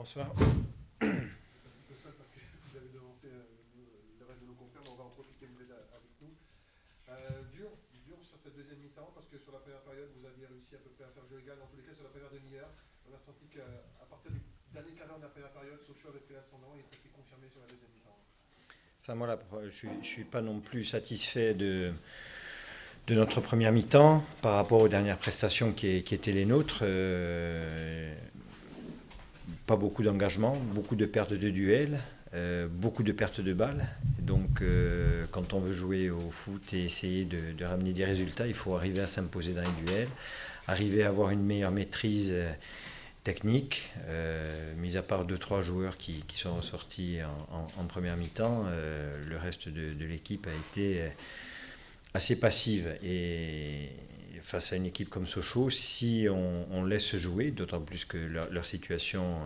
Bonsoir. Un petit peu seul parce que vous avez devancé le reste de nos confrères, mais on va en profiter, vous êtes avec nous. Dur sur cette deuxième mi-temps, parce que sur la première période, vous aviez réussi à peu près à faire jeu égal. Dans tous les cas, sur la première demi-heure, on a senti qu'à partir du dernier quart d'heure de la première période, Sochaux avait pris l'ascendant et ça s'est confirmé sur la deuxième mi-temps. Enfin, voilà, je ne suis pas non plus satisfait de notre première mi-temps par rapport aux dernières prestations qui étaient les nôtres. Pas beaucoup d'engagement, beaucoup de pertes de duels, beaucoup de pertes de balles. Donc, quand on veut jouer au foot et essayer de ramener des résultats, il faut arriver à s'imposer dans les duels, arriver à avoir une meilleure maîtrise technique, mis à part 2-3 joueurs qui sont ressortis en première mi-temps, le reste de l'équipe a été assez passive. Et face à une équipe comme Sochaux, si on laisse jouer, d'autant plus que leur situation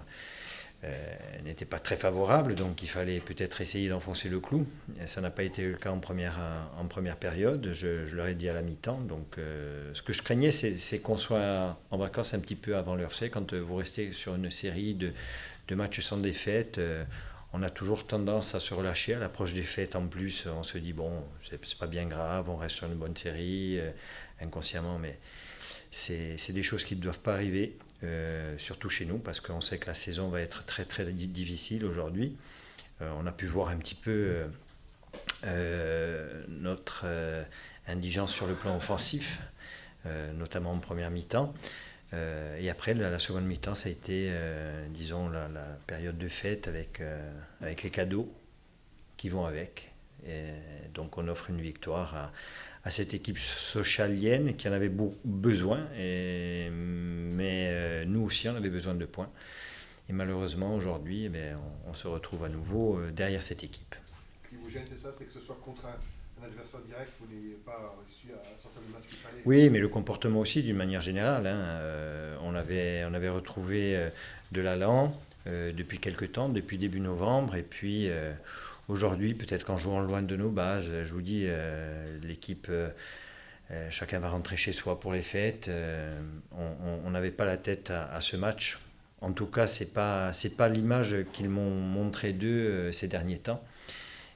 n'était pas très favorable, donc il fallait peut-être essayer d'enfoncer le clou. Ça n'a pas été le cas en première période, je leur ai dit à la mi-temps. Donc ce que je craignais, c'est qu'on soit en vacances un petit peu avant l'heure. C'est quand vous restez sur une série de matchs sans défaite, on a toujours tendance à se relâcher à l'approche des fêtes. En plus, on se dit, bon, c'est pas bien grave, on reste sur une bonne série, inconsciemment, mais c'est des choses qui ne doivent pas arriver. Surtout chez nous, parce qu'on sait que la saison va être très très difficile aujourd'hui. On a pu voir un petit peu notre indigence sur le plan offensif, notamment en première mi-temps. Et après, la seconde mi-temps, ça a été, disons, la période de fête avec les cadeaux qui vont avec. Et donc on offre une victoire à cette équipe socialienne qui en avait besoin, mais nous aussi on avait besoin de points. Et malheureusement aujourd'hui, on se retrouve à nouveau derrière cette équipe. Ce qui vous gêne, c'est ça, c'est que ce soit contre un adversaire direct, vous n'ayez pas réussi à sortir le match qu'il fallait. Oui, mais le comportement aussi d'une manière générale. On avait retrouvé de l'allant depuis quelques temps, depuis début novembre, et puis aujourd'hui, peut-être qu'en jouant loin de nos bases, je vous dis, l'équipe, chacun va rentrer chez soi pour les fêtes. On n'avait pas la tête à ce match. En tout cas, c'est pas l'image qu'ils m'ont montré d'eux ces derniers temps.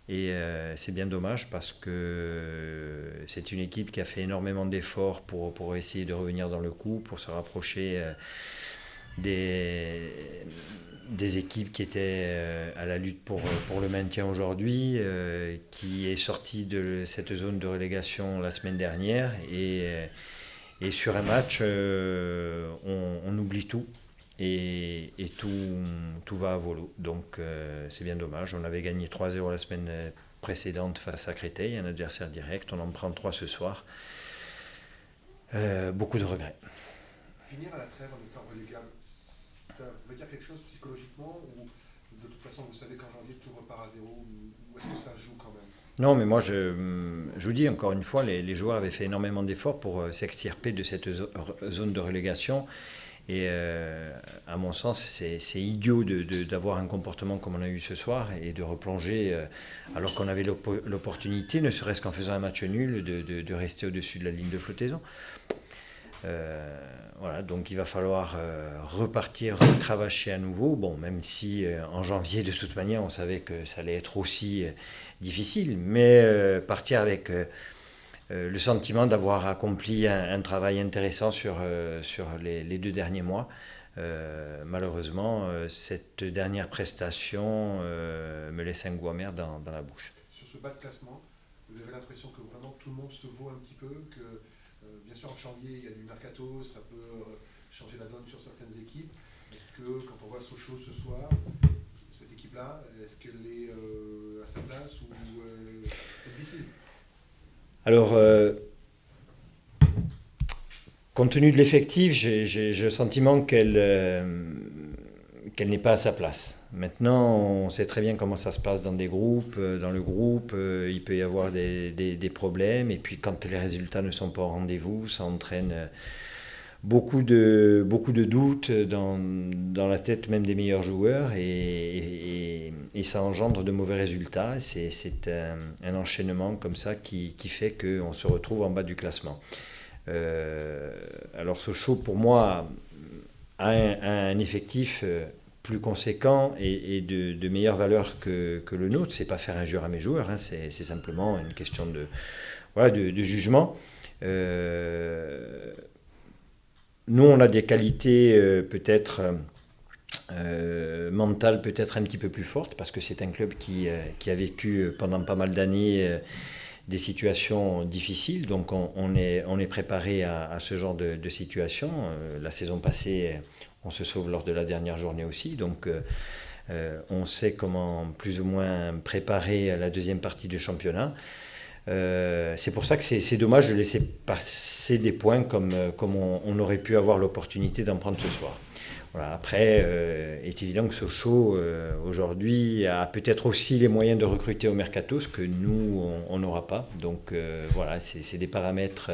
Et c'est bien dommage parce que c'est une équipe qui a fait énormément d'efforts pour essayer de revenir dans le coup, pour se rapprocher des équipes qui étaient à la lutte pour le maintien aujourd'hui, qui est sortie de cette zone de relégation la semaine dernière. Et sur un match, on oublie tout. Et tout va à volo. Donc c'est bien dommage. On avait gagné 3-0 la semaine précédente face à Créteil, un adversaire direct. On en prend 3 ce soir. Beaucoup de regrets. Finir à la trêve en étant relégable, ça veut dire quelque chose psychologiquement, ou de toute façon vous savez qu'en janvier tout repart à zéro, ou est-ce que ça joue quand même? Non, mais moi, je vous dis encore une fois, les joueurs avaient fait énormément d'efforts pour s'extirper de cette zone de relégation. Et à mon sens, c'est idiot d'avoir un comportement comme on a eu ce soir et de replonger alors qu'on avait l'opportunité, ne serait-ce qu'en faisant un match nul, de rester au-dessus de la ligne de flottaison. Voilà, donc il va falloir repartir, recravacher à nouveau. Bon, même si en janvier, de toute manière, on savait que ça allait être aussi difficile, mais partir avec le sentiment d'avoir accompli un travail intéressant sur les 2 derniers mois. Malheureusement, cette dernière prestation me laisse un goût amer dans la bouche. Sur ce bas de classement, vous avez l'impression que vraiment tout le monde se vaut un petit peu, que bien sûr en janvier il y a du mercato, ça peut changer la donne sur certaines équipes. Est-ce que quand on voit Sochaux ce soir, cette équipe-là, est-ce qu'elle est à sa place ou difficile? Alors, compte tenu de l'effectif, j'ai le sentiment qu'elle n'est pas à sa place. Maintenant, on sait très bien comment ça se passe dans des groupes. Dans le groupe, il peut y avoir des problèmes. Et puis, quand les résultats ne sont pas au rendez-vous, ça entraîne beaucoup de doutes dans la tête même des meilleurs joueurs. Et ça engendre de mauvais résultats. C'est un enchaînement comme ça qui fait qu'on se retrouve en bas du classement. Alors Sochaux, pour moi, a un effectif plus conséquent et de meilleure valeur que le nôtre. C'est pas faire injure à mes joueurs, hein, c'est simplement une question de jugement. Nous, on a des qualités peut-être mentales, peut-être un petit peu plus fortes, parce que c'est un club qui a vécu pendant pas mal d'années des situations difficiles, donc on est préparé à ce genre de situation. La saison passée, on se sauve lors de la dernière journée aussi, donc on sait comment plus ou moins préparer la deuxième partie du championnat. C'est pour ça que c'est dommage de laisser passer des points comme on aurait pu avoir l'opportunité d'en prendre ce soir. Voilà. Après, il est évident que Sochaux, aujourd'hui, a peut-être aussi les moyens de recruter au mercato, ce que nous, on n'aura pas. Donc voilà, c'est des paramètres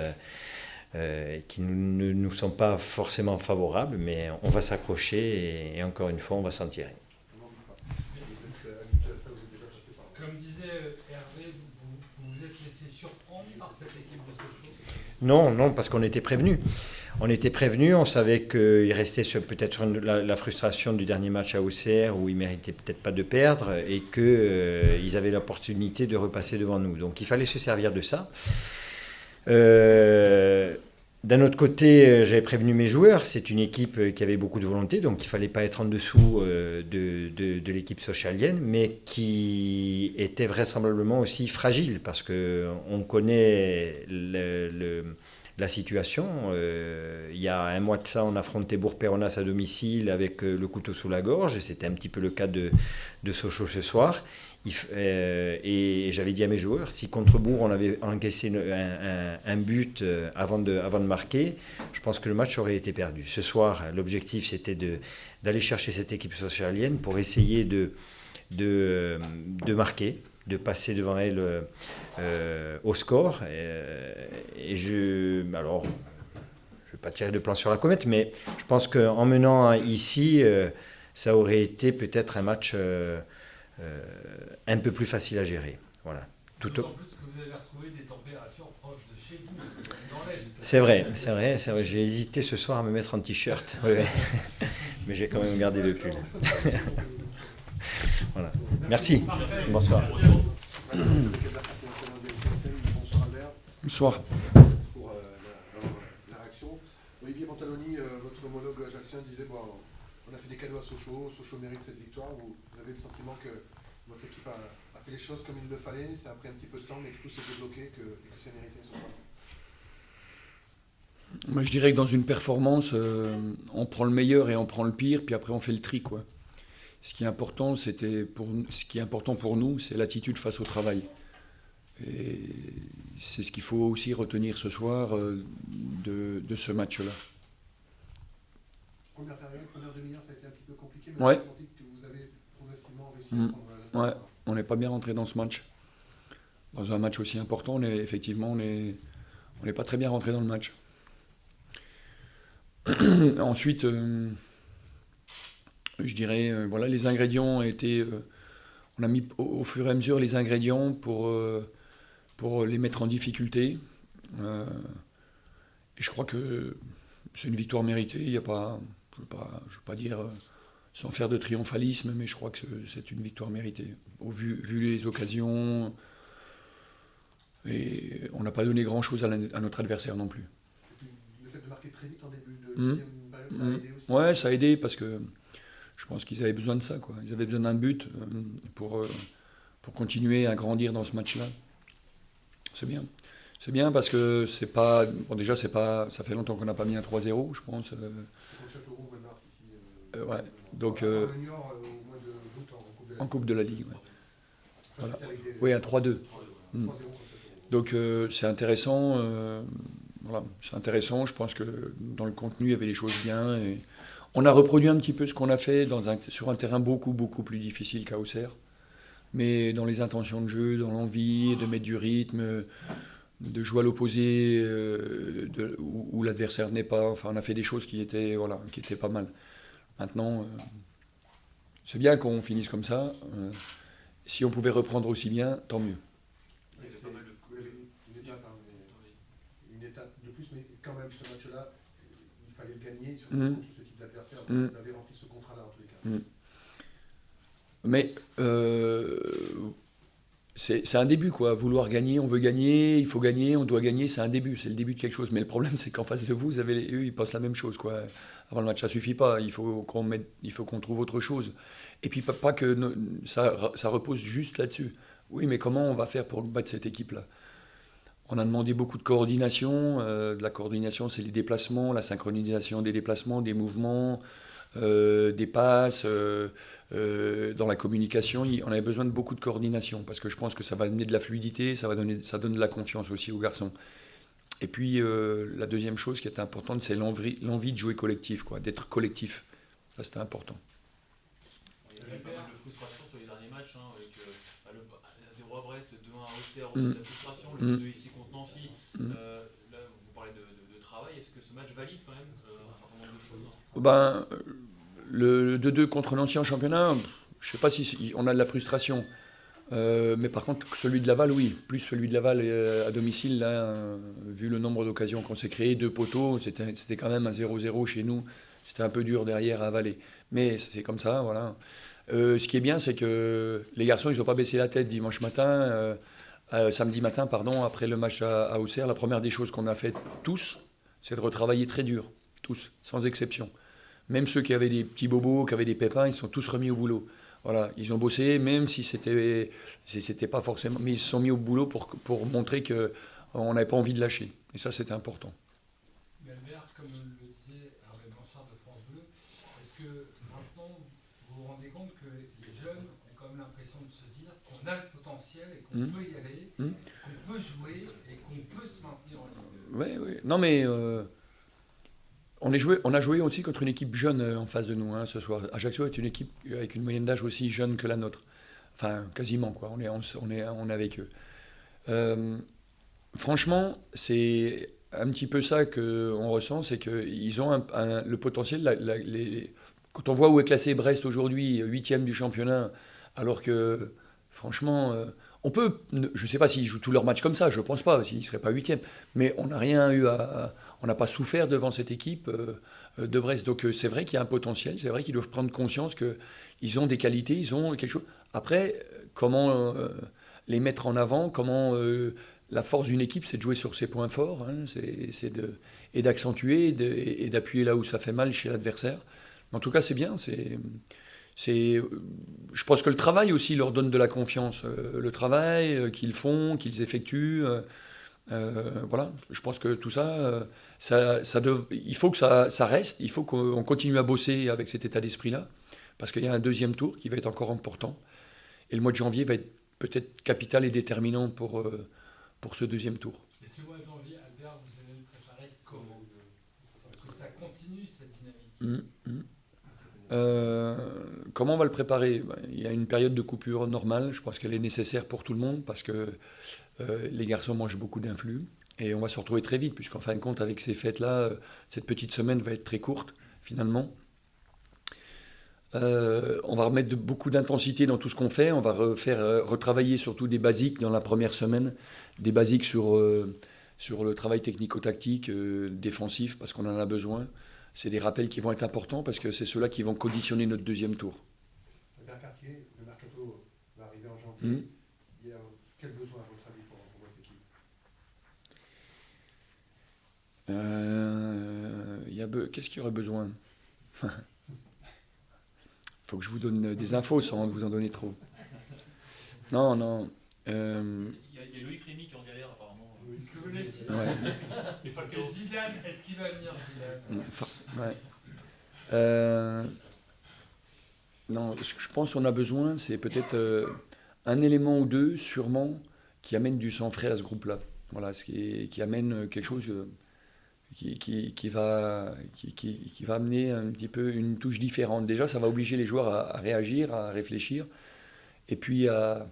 qui ne nous sont pas forcément favorables, mais on va s'accrocher et encore une fois, on va s'en tirer. Comme disait Hervé, vous vous êtes laissé surprendre par cette équipe de Sochaux? Non, parce qu'on était prévenus. On savait qu'il restait peut-être sur la frustration du dernier match à Auxerre où ils ne méritaient peut-être pas de perdre et qu'ils avaient l'opportunité de repasser devant nous. Donc il fallait se servir de ça. D'un autre côté, j'avais prévenu mes joueurs, c'est une équipe qui avait beaucoup de volonté, donc il ne fallait pas être en dessous de l'équipe sochalienne, mais qui était vraisemblablement aussi fragile, parce qu'on connaît la situation. Il y a un mois de ça, on affrontait Bourg-Péronas à domicile avec le couteau sous la gorge, et c'était un petit peu le cas de Sochaux ce soir. Et j'avais dit à mes joueurs, si contre Bourg on avait encaissé un but avant de marquer, je pense que le match aurait été perdu. Ce soir, l'objectif c'était d'aller chercher cette équipe socialienne pour essayer de marquer, de passer devant elle au score. Alors, je ne vais pas tirer de plan sur la comète, mais je pense qu'en menant ici, ça aurait été peut-être un match un peu plus facile à gérer. Voilà. D'autant plus que vous avez retrouvé des températures proches de chez vous, dans l'Est. C'est vrai. J'ai hésité ce soir à me mettre en t-shirt, mais j'ai quand même gardé le pull. Voilà. Merci. Bonsoir. Bonsoir. Pour la réaction. Olivier Pantaloni, votre homologue ajaxien, disait on a fait des cadeaux à Sochaux mérite cette victoire. Vous avez le sentiment que votre équipe a fait les choses comme il le fallait, ça a pris un petit peu de temps, mais que tout s'est débloqué et que c'est mérité ce soir? Moi, je dirais que dans une performance, on prend le meilleur et on prend le pire, puis après on fait le tri, quoi. Ce qui est important, pour nous, c'est l'attitude face au travail. Et c'est ce qu'il faut aussi retenir ce soir de ce match-là. Première période, première demi-heure, ça a été un petit peu compliqué, mais Ouais. vous avez senti que vous avez progressivement réussi à prendre la Ouais, salle. on n'est pas bien rentré dans ce match. Dans un match aussi important, on n'est pas très bien rentré dans le match. Ensuite, je dirais, voilà, les ingrédients ont été. On a mis au fur et à mesure les ingrédients pour les mettre en difficulté. Et je crois que c'est une victoire méritée. Il y a pas, je ne veux pas dire sans faire de triomphalisme, mais je crois que c'est une victoire méritée. Vu les occasions, et on n'a pas donné grand-chose à notre adversaire non plus. Le fait de marquer très vite en début de deuxième période, ça a aidé aussi. Ouais, ça a aidé parce que je pense qu'ils avaient besoin de ça, quoi. Ils avaient besoin d'un but pour continuer à grandir dans ce match-là. C'est bien. C'est bien parce que c'est pas. Bon, déjà, c'est pas. Ça fait longtemps qu'on n'a pas mis un 3-0, je pense. C'est pour Châteauroux, au mois de mars ici. Ouais. Donc. Le Niort, au mois d'août en Coupe de la Ligue, ouais. Voilà. Oui, un 3-2. 3-0 Donc c'est intéressant. Voilà, c'est intéressant. Je pense que dans le contenu, il y avait les choses bien. Et on a reproduit un petit peu ce qu'on a fait sur un terrain beaucoup plus difficile qu'à Auxerre. Mais dans les intentions de jeu, dans l'envie de mettre du rythme, de jouer à l'opposé, où l'adversaire n'est pas. Enfin, on a fait des choses qui étaient pas mal. Maintenant, c'est bien qu'on finisse comme ça. Si on pouvait reprendre aussi bien, tant mieux. C'est une étape de plus, mais quand même, ce match-là, il fallait le gagner, surtout contre ce type d'adversaire. Vous avez rempli ce contrat-là, en tous les cas. Mais c'est un début, quoi. Vouloir gagner, on veut gagner, il faut gagner, on doit gagner, c'est un début, c'est le début de quelque chose. Mais le problème, c'est qu'en face de vous, eux, ils pensent la même chose, quoi. Avant le match, ça suffit pas, il faut qu'on trouve autre chose. Et puis, pas que ça repose juste là-dessus. Oui, mais comment on va faire pour battre cette équipe-là? On a demandé beaucoup de coordination. De la coordination, c'est les déplacements, la synchronisation des déplacements, des mouvements, des passes, dans la communication. On avait besoin de beaucoup de coordination parce que je pense que ça va amener de la fluidité, ça donne de la confiance aussi aux garçons. Et puis la deuxième chose qui est importante, c'est l'envie de jouer collectif, quoi, d'être collectif. Ça, c'était important. Il y a eu pas mal de frustration sur les derniers matchs, hein, avec le 0 à Brest, le 2-1 à Auxerre, aussi de la frustration, le 2 ici contre Nancy. Là, vous parlez de travail, est-ce que ce match valide quand même un certain nombre de choses? Ben, le 2-2 contre Nancy en championnat, je ne sais pas si on a de la frustration. Mais par contre, celui de Laval, oui. Plus celui de Laval à domicile, là, vu le nombre d'occasions qu'on s'est créé, 2 poteaux, c'était quand même un 0-0 chez nous. C'était un peu dur derrière à avaler. Mais c'est comme ça, voilà. Ce qui est bien, c'est que les garçons, ils n'ont pas baissé la tête dimanche matin, samedi matin, pardon, après le match à Auxerre. La première des choses qu'on a fait tous, c'est de retravailler très dur. Tous, sans exception. Même ceux qui avaient des petits bobos, qui avaient des pépins, ils sont tous remis au boulot. Voilà, ils ont bossé, même si c'était pas forcément, mais ils se sont mis au boulot pour montrer qu'on n'avait pas envie de lâcher. Et ça, c'était important. Albert, comme le disait Hervé Blanchard de France Bleu, est-ce que maintenant vous vous rendez compte que les jeunes ont quand même l'impression de se dire qu'on a le potentiel et qu'on peut y aller, qu'on peut jouer et qu'on peut se maintenir en Ligue 2? Oui, oui. Non, mais on a joué aussi contre une équipe jeune en face de nous, hein, ce soir. Ajaccio est une équipe avec une moyenne d'âge aussi jeune que la nôtre. Enfin, quasiment, quoi. On est avec eux. Franchement, c'est un petit peu ça qu'on ressent, c'est qu'ils ont le potentiel. Quand on voit où est classé Brest aujourd'hui, 8e du championnat, alors que, franchement, on peut. Je ne sais pas s'ils jouent tous leurs matchs comme ça, je ne pense pas, s'ils ne seraient pas 8e. Mais on n'a rien eu on n'a pas souffert devant cette équipe de Brest. Donc c'est vrai qu'il y a un potentiel, c'est vrai qu'ils doivent prendre conscience qu'ils ont des qualités, ils ont quelque chose. Après, comment les mettre en avant, comment la force d'une équipe, c'est de jouer sur ses points forts, hein, et d'accentuer et d'appuyer là où ça fait mal chez l'adversaire. En tout cas, c'est bien. Je pense que le travail aussi leur donne de la confiance. Le travail qu'ils font, qu'ils effectuent. Voilà, je pense que tout ça, il faut que ça reste, il faut qu'on continue à bosser avec cet état d'esprit-là, parce qu'il y a un deuxième tour qui va être encore important, et le mois de janvier va être peut-être capital et déterminant pour ce deuxième tour. Et ce mois de janvier, Albert, vous allez le préparer comment pour que ça continue cette dynamique? Comment on va le préparer? Il y a une période de coupure normale, je pense qu'elle est nécessaire pour tout le monde, parce que les garçons mangent beaucoup d'influx. Et on va se retrouver très vite, puisqu'en fin de compte, avec ces fêtes-là, cette petite semaine va être très courte, finalement. On va remettre beaucoup d'intensité dans tout ce qu'on fait. On va retravailler surtout des basiques dans la première semaine, des basiques sur le travail technico-tactique, défensif, parce qu'on en a besoin. C'est des rappels qui vont être importants, parce que c'est ceux-là qui vont conditionner notre deuxième tour. Albert Cartier, le mercato va arriver en janvier. Il y a quel besoin à votre avis pour votre équipe? Qu'est-ce qu'il y aurait besoin? Faut que je vous donne des infos sans vous en donner trop. Non. Il y a Loïc Rémy qui est en galère apparemment. Est-ce que vous voulez Les Falcao. Et Zidane, est-ce qu'il va venir, Zidane? Ouais. Non, ce que je pense qu'on a besoin, c'est peut-être un élément ou deux, sûrement, qui amène du sang frais à ce groupe-là. Voilà, qui amène quelque chose qui va amener un petit peu une touche différente. Déjà, ça va obliger les joueurs à réagir, à réfléchir, et puis à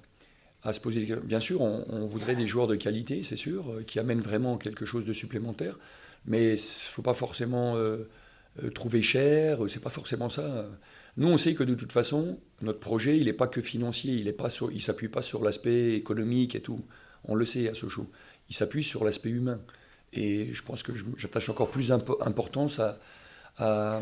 se poser. Bien sûr, on voudrait des joueurs de qualité, c'est sûr, qui amènent vraiment quelque chose de supplémentaire, mais il ne faut pas forcément trouver cher, c'est pas forcément ça. Nous, on sait que de toute façon, notre projet, il n'est pas que financier, il ne s'appuie pas sur l'aspect économique et tout. On le sait à Sochaux. Il s'appuie sur l'aspect humain. Et je pense que j'attache encore plus d'importance à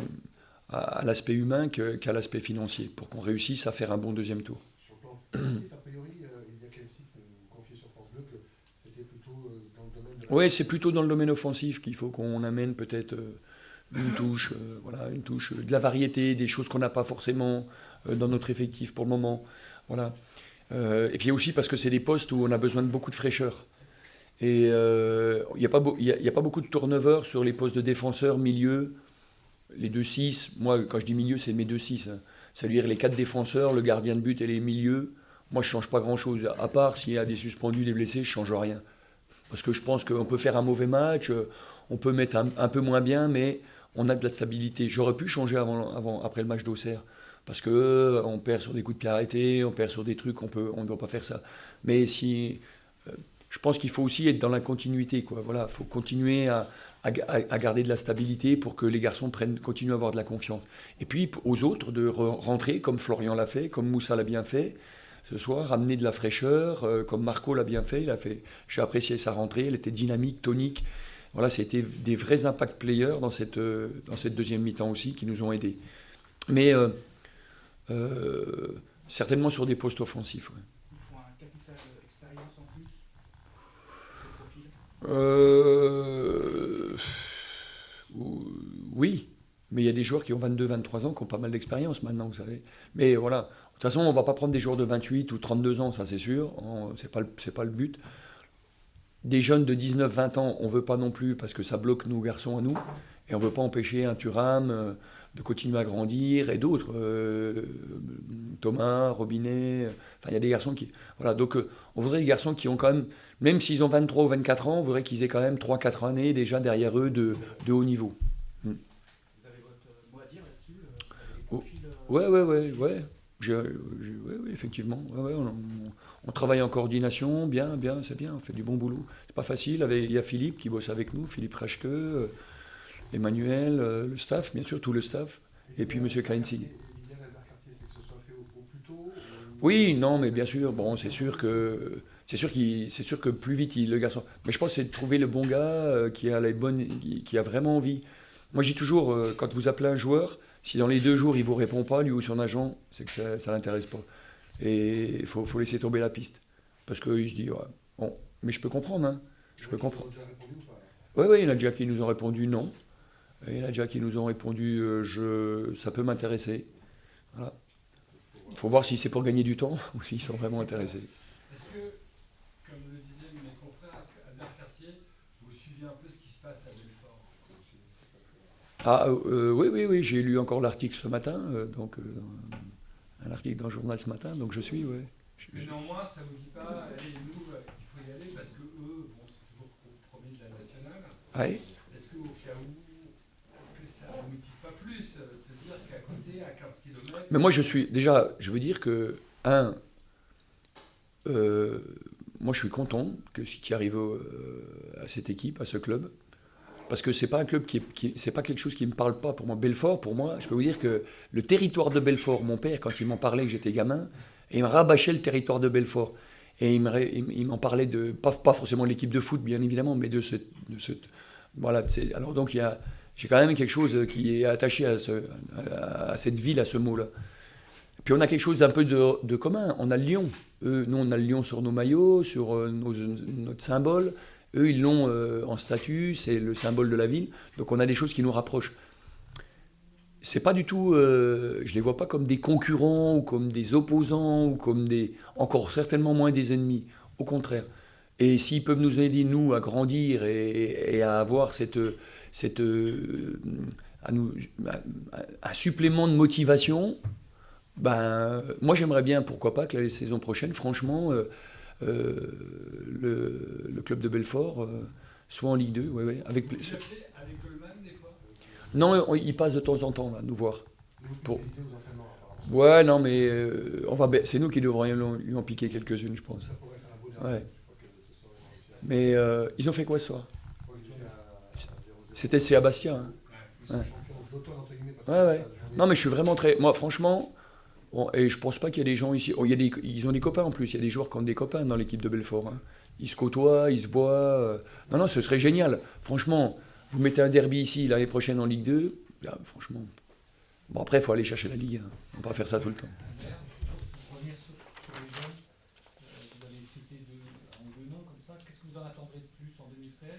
à l'aspect humain qu'à l'aspect financier, pour qu'on réussisse à faire un bon deuxième tour. Sur le plan offensif, a priori, il y a quel site confié sur France Bleu que c'était plutôt dans le domaine de la... Oui, c'est plutôt dans le domaine offensif qu'il faut qu'on amène peut-être une touche, de la variété, des choses qu'on n'a pas forcément dans notre effectif pour le moment. Voilà. Et puis aussi parce que c'est des postes où on a besoin de beaucoup de fraîcheur. Et il n'y a pas beaucoup de turnover sur les postes de défenseur, milieu, les 2-6. Moi, quand je dis milieu, c'est mes 2-6. Hein. C'est-à-dire les 4 défenseurs, le gardien de but et les milieux. Moi, je ne change pas grand-chose. À part s'il y a des suspendus, des blessés, je ne change rien. Parce que je pense qu'on peut faire un mauvais match, on peut mettre un peu moins bien, mais on a de la stabilité. J'aurais pu changer après le match d'Auxerre. Parce qu'on perd sur des coups de pied arrêtés, on perd sur des trucs, on ne doit pas faire ça. Mais si... je pense qu'il faut aussi être dans la continuité, quoi. Voilà, faut continuer à garder de la stabilité pour que les garçons continuent à avoir de la confiance. Et puis aux autres de rentrer, comme Florian l'a fait, comme Moussa l'a bien fait, ce soir, ramener de la fraîcheur, comme Marco l'a bien fait. J'ai apprécié sa rentrée, elle était dynamique, tonique. Voilà, c'était des vrais impact players dans cette deuxième mi-temps aussi qui nous ont aidés. Mais certainement sur des postes offensifs. Ouais. Il faut un capital expérience en plus, ce profil. Oui, mais il y a des joueurs qui ont 22-23 ans qui ont pas mal d'expérience maintenant, vous savez. Mais voilà, de toute façon, on ne va pas prendre des joueurs de 28 ou 32 ans, ça c'est sûr, c'est pas le but. Des jeunes de 19-20 ans, on ne veut pas non plus parce que ça bloque nos garçons à nous, et on ne veut pas empêcher un Thuram de continuer à grandir, et d'autres, Thomas, Robinet, enfin il y a des garçons qui... Voilà, donc on voudrait des garçons qui ont quand même s'ils ont 23 ou 24 ans, on voudrait qu'ils aient quand même 3-4 années déjà derrière eux de haut niveau. Vous avez votre mot à dire là-dessus, avec des Oh. profils Ouais. Oui, effectivement. Ouais, on travaille en coordination, bien, c'est bien, on fait du bon boulot. C'est pas facile, il y a Philippe qui bosse avec nous, Philippe Rachke, Emmanuel, le staff, bien sûr, tout le staff, et puis M. Kainzig. L'idée d'Albert Cartier, c'est que ce soit fait au plus tôt Oui, non, mais bien sûr, bon, c'est sûr que plus vite le garçon. Mais je pense que c'est de trouver le bon gars qui a vraiment envie. Moi, je dis toujours, quand vous appelez un joueur, si dans les 2 jours il vous répond pas, lui ou son agent, c'est que ça l'intéresse pas. Et il faut laisser tomber la piste, parce qu'il se dit, ouais, bon, mais je peux comprendre, hein. Je peux comprendre. Vous avez déjà répondu ou pas? Oui, il y en a déjà qui nous ont répondu non. Et il y en a déjà qui nous ont répondu ça peut m'intéresser. Voilà. Il faut voir si c'est pour gagner du temps ou s'ils sont vraiment intéressés. Est-ce que, comme le disaient mes confrères, est-ce qu'Albert Cartier, vous suivez un peu ce qui se passe à Belfort? Oui, j'ai lu encore l'article ce matin, un article dans le journal ce matin, donc je suis, ouais. Mais néanmoins, ça ne vous dit pas, allez, nous, il faut y aller, parce que eux, bon, sont toujours premiers de la nationale. Ouais. Est-ce qu'au cas où, est-ce que ça ne vous motive pas plus de se dire qu'à côté, à 15 km... Mais moi, je veux dire que, moi je suis content qu'il arrive à cette équipe, à ce club, parce que c'est pas un club c'est pas quelque chose qui me parle pas. Pour moi, Belfort, pour moi, je peux vous dire que le territoire de Belfort, mon père, quand il m'en parlait que j'étais gamin, il me rabâchait le territoire de Belfort. Et il m'en parlait de, pas forcément de l'équipe de foot, bien évidemment, mais de ce voilà. Alors donc j'ai quand même quelque chose qui est attaché à cette ville, à ce mot-là. Puis on a quelque chose d'un peu de commun. On a le lion. Nous, on a le lion sur nos maillots, sur notre symbole. Eux, ils l'ont en statut, c'est le symbole de la ville. Donc on a des choses qui nous rapprochent. C'est pas du tout, je les vois pas comme des concurrents ou comme des opposants ou comme encore certainement moins des ennemis. Au contraire. Et s'ils peuvent nous aider, nous, à grandir et à avoir un supplément de motivation, ben, moi j'aimerais bien, pourquoi pas, que la saison prochaine, franchement, le club de Belfort soit en Ligue 2. Ouais, avec Vous appelez avec Goldman des fois? Non, il passe de temps en temps là, nous voir. Vous hésitez aux entraînements, apparemment. Ouais, non, mais c'est nous qui devrions lui en piquer quelques-unes, je pense. Ça pourrait faire un beau dernier. Ouais. Je crois que ce soir, ils ont réussi à- Mais ils ont fait quoi ce soir? je crois qu'ils étaient à 0-0. C'était C. Bastia. Hein. Ils sont Ouais. champions d'automne, entre guillemets, parce que Ouais. la journée- Non, mais je suis vraiment très. Moi, franchement, bon, et je pense pas qu'il y a des gens ici. Ils ont des copains en plus. Il y a des joueurs qui ont des copains dans l'équipe de Belfort. Hein. Ils se côtoient, ils se voient. Non, ce serait génial. Franchement, vous mettez un derby ici l'année prochaine en Ligue 2. Là, franchement, Bon, après, il faut aller chercher la Ligue. Hein. On ne va pas faire ça tout le temps. Pour revenir sur les jeunes, vous avez cité deux noms comme ça. Qu'est-ce que vous en attendrez de plus en 2016 ?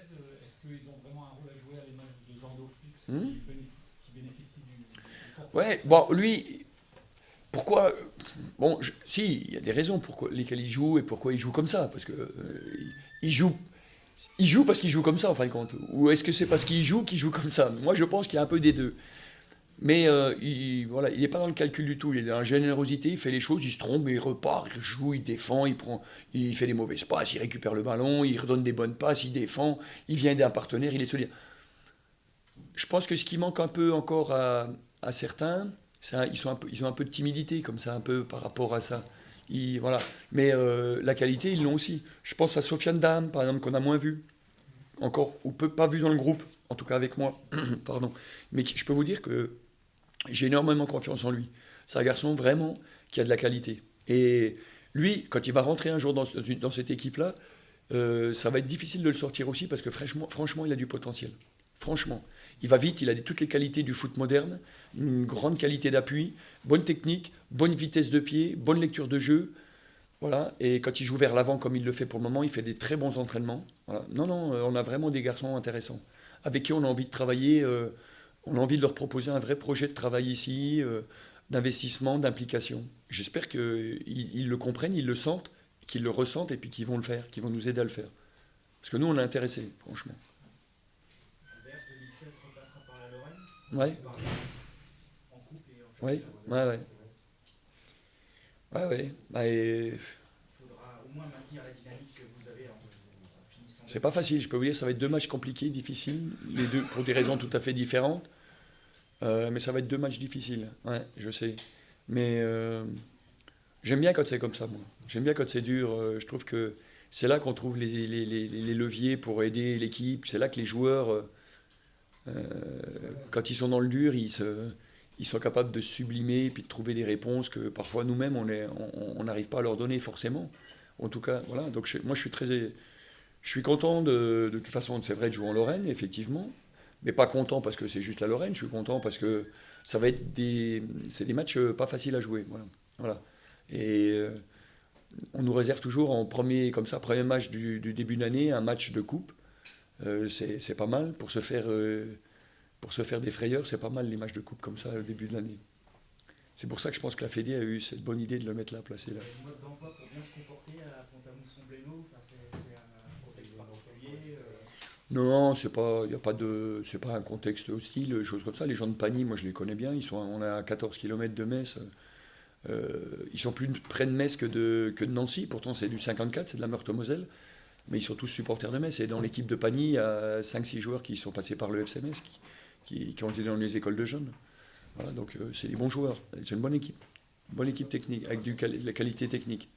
Est-ce qu'ils ont vraiment un rôle à jouer à l'image de Jean Doflux qui bénéficie du fort Ouais, bon, lui, pourquoi. Bon, si, il y a des raisons pour lesquelles il joue et pourquoi il joue comme ça. Parce que il joue parce qu'il joue comme ça, en fin de compte. Ou est-ce que c'est parce qu'il joue comme ça ? Moi, je pense qu'il y a un peu des deux. Mais voilà, il n'est pas dans le calcul du tout. Il est dans la générosité, il fait les choses, il se trompe, mais il repart, il joue, il défend, il fait des mauvaises passes, il récupère le ballon, il redonne des bonnes passes, il défend, il vient d'un partenaire, il est solide. Je pense que ce qui manque un peu encore à certains, ils ont un peu de timidité, comme ça, un peu par rapport à ça. Voilà. Mais la qualité, ils l'ont aussi. Je pense à Sofiane Dam, par exemple, qu'on a moins vu. Encore, ou pas vu dans le groupe, en tout cas avec moi. Pardon. Mais je peux vous dire que j'ai énormément confiance en lui. C'est un garçon vraiment qui a de la qualité. Et lui, quand il va rentrer un jour dans cette équipe-là, ça va être difficile de le sortir aussi parce que franchement, il a du potentiel. Franchement. Il va vite, il a toutes les qualités du foot moderne, une grande qualité d'appui, bonne technique, bonne vitesse de pied, bonne lecture de jeu. Voilà. Et quand il joue vers l'avant comme il le fait pour le moment, il fait des très bons entraînements. Voilà. Non, on a vraiment des garçons intéressants avec qui on a envie de travailler. On a envie de leur proposer un vrai projet de travail ici, d'investissement, d'implication. J'espère qu'ils le comprennent, ils le sentent, qu'ils le ressentent et puis qu'ils vont le faire, qu'ils vont nous aider à le faire. Parce que nous, on est intéressés, franchement. Albert, 2016 repassera par la Lorraine. Ouais. En coupe et en championnat. Ouais. Il faudra au moins maintenir la dynamique que vous avez en finissant. C'est pas facile, je peux vous dire, ça va être 2 matchs compliqués, difficiles, les deux pour des raisons tout à fait différentes. Mais ça va être 2 matchs difficiles, ouais, je sais. Mais j'aime bien quand c'est comme ça, moi. J'aime bien quand c'est dur. Je trouve que c'est là qu'on trouve les leviers pour aider l'équipe. C'est là que les joueurs, quand ils sont dans le dur, ils sont capables de se sublimer et puis de trouver des réponses que parfois nous-mêmes, on n'arrive pas à leur donner forcément. En tout cas, voilà. Donc moi, je suis content de toute façon, c'est vrai, de jouer en Lorraine, effectivement. Mais pas content parce que c'est juste la Lorraine, je suis content parce que ça va être c'est des matchs pas faciles à jouer. Voilà. Et on nous réserve toujours premier match du début d'année, un match de coupe. C'est pas mal pour se faire des frayeurs, c'est pas mal les matchs de coupe comme ça au début de l'année. C'est pour ça que je pense que la Fédé a eu cette bonne idée de le mettre là, placé là. Le mode d'emploi pour bien se comporter à Pont-à-Mousson-Blénaud, c'est un contexte particulier. Non, c'est pas un contexte hostile, choses comme ça. Les gens de Pagny, moi je les connais bien. On est à 14 km de Metz. Ils sont plus près de Metz que de Nancy. Pourtant c'est du 54, c'est de la Meurthe-Moselle. Mais ils sont tous supporters de Metz. Et dans l'équipe de Pagny, il y a 5-6 joueurs qui sont passés par le FC Metz, qui ont été dans les écoles de jeunes. Voilà, donc c'est des bons joueurs. C'est une bonne équipe. Une bonne équipe technique, avec de la qualité technique.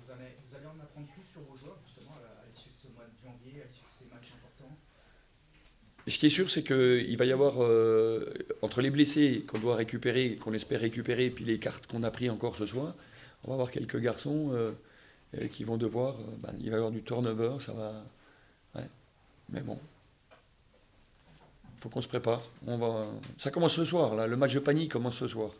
Vous allez en apprendre plus sur vos joueurs, justement, à l'issue de ce mois de janvier, à l'issue de ces matchs importants. Et ce qui est sûr, c'est qu'il va y avoir, entre les blessés qu'on doit récupérer, qu'on espère récupérer, et puis les cartes qu'on a pris encore ce soir, on va avoir quelques garçons qui vont devoir... il va y avoir du turnover, ça va... Ouais. Mais bon, il faut qu'on se prépare. Ça commence ce soir, là. Le match de Pagny commence ce soir.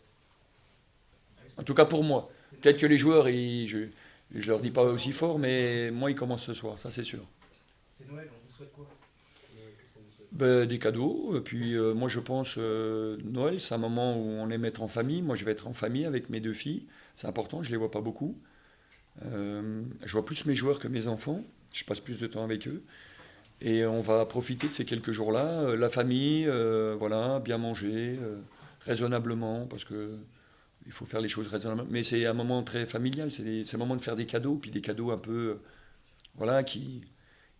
En tout cas pour moi. Peut-être que les joueurs, je ne leur dis pas aussi fort, mais moi, ils commencent ce soir, ça c'est sûr. C'est Noël, on vous souhaite quoi ? Des cadeaux, et puis moi je pense Noël c'est un moment où on aime être en famille. Moi je vais être en famille avec mes 2 filles, c'est important, je les vois pas beaucoup. Je vois plus mes joueurs que mes enfants, je passe plus de temps avec eux. Et on va profiter de ces quelques jours-là, la famille, voilà, bien manger, raisonnablement, parce que il faut faire les choses raisonnablement. Mais c'est un moment très familial, c'est un moment de faire des cadeaux, puis des cadeaux un peu, voilà, qui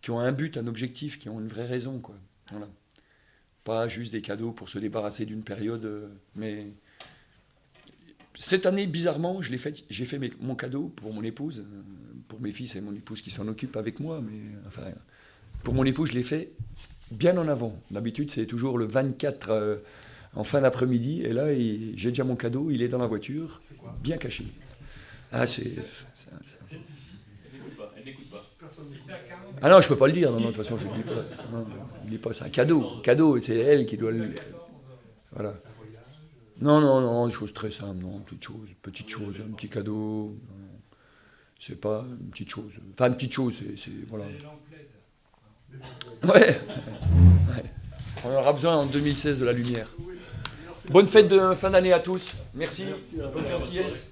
ont un but, un objectif, qui ont une vraie raison, quoi. Voilà. Pas juste des cadeaux pour se débarrasser d'une période, mais cette année, bizarrement, j'ai fait mon cadeau pour mon épouse, pour mes filles, c'est mon épouse qui s'en occupe avec moi, mais enfin, pour mon épouse, je l'ai fait bien en avant. D'habitude, c'est toujours le 24 en fin d'après-midi, et là, j'ai déjà mon cadeau, il est dans la voiture, bien caché. Ah, Elle n'écoute pas. Ah non, je peux pas le dire, non, de toute façon, je ne le dis pas. Non, je le dis pas, c'est un cadeau. Cadeau, c'est elle qui doit le... Voilà. Non, des choses très simples, non, petite chose, un petit cadeau. Non. C'est pas une petite chose. Enfin, une petite chose, c'est voilà. C'est les lampes LED. Ouais. On aura besoin en 2016 de la lumière. Bonne fête de fin d'année à tous. Merci. Bonne gentillesse.